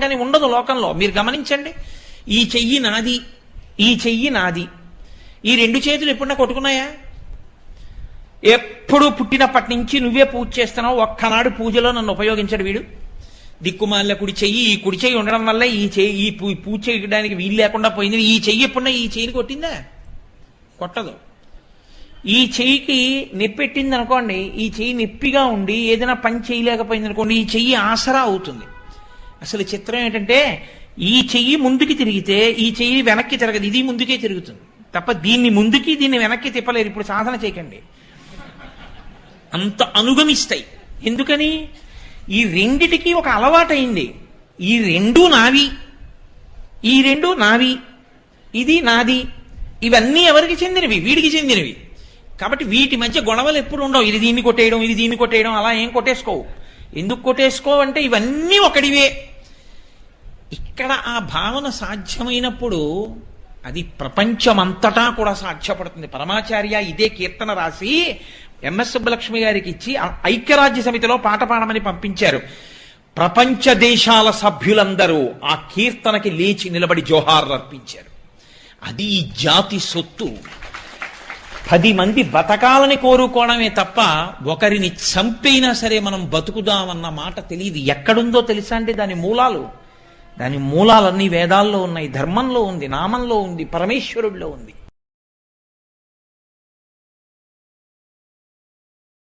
కానీ ఉండదు లోకంలో. మీరు గమనించండి, ఈ చెయ్యి నాది, ఈ చెయ్యి నాది. ఈ రెండు చేతులు ఎప్పుడన్నా కొట్టుకున్నాయా? ఎప్పుడు పుట్టినప్పటి నుంచి నువ్వే పూజ చేస్తున్నావు, ఒక్కనాడు పూజలో నన్ను ఉపయోగించడు వీడు. దిక్కుమాల కుడి చెయ్యి, ఈ కుడి చెయ్యి ఉండడం వల్ల ఈ చెయ్యి ఈ పూజ చేయడానికి వీలు లేకుండా పోయింది. ఈ చెయ్యి ఎప్పుడన్నా ఈ చెయ్యిని కొట్టిందా? కొట్టదు. ఈ చెయ్యికి నొప్పెట్టింది అనుకోండి, ఈ చెయ్యి నొప్పిగా ఉండి ఏదైనా పని చేయలేకపోయింది అనుకోండి, ఈ చెయ్యి ఆసరా అవుతుంది. అసలు చిత్రం ఏంటంటే, ఈ చెయ్యి ముందుకి తిరిగితే ఈ చెయ్యి వెనక్కి తిరగదు, ఇది ముందుకే తిరుగుతుంది తప్ప దీన్ని ముందుకి దీన్ని వెనక్కి తిప్పలేరు. ఇప్పుడు సాధన చేయకండి, అంత అనుగమిస్తాయి. ఎందుకని? ఈ రెండిటికి ఒక అలవాటైంది. ఈ రెండు నావి, ఈ రెండు నావి, ఇది నాది. ఇవన్నీ ఎవరికి చెందినవి? వీడికి చెందినవి. కాబట్టి వీటి మధ్య గొడవలు ఎప్పుడు ఉండవు. ఇది దీన్ని కొట్టేయడం, ఇది దీన్ని కొట్టేయడం, అలా ఏం కొట్టేసుకోవు. ఎందుకు కొట్టేసుకోవు అంటే ఇవన్నీ ఒకటివే. ఇక్కడ ఆ భావన సాధ్యమైనప్పుడు అది ప్రపంచమంతటా కూడా సాధ్యపడుతుంది. పరమాచార్య ఇదే కీర్తన రాసి ఎంఎస్ సుబ్బలక్ష్మి గారికి ఇచ్చి ఐక్యరాజ్య సమితిలో పాట పాడమని పంపించారు. ప్రపంచ దేశాల సభ్యులందరూ ఆ కీర్తనకి లేచి నిలబడి జోహార్లు అర్పించారు. అది ఈ జాతి సొత్తు. 10 మంది బతకాలని కోరుకోవడమే తప్ప ఒకరిని చంపైనా సరే మనం బతుకుదామన్న మాట తెలియదు. ఎక్కడుందో తెలుసా అంటే దాని మూలాలన్నీ వేదాల్లో ఉన్నాయి, ధర్మంలో ఉంది, నామంలో ఉంది, పరమేశ్వరుడిలో ఉంది.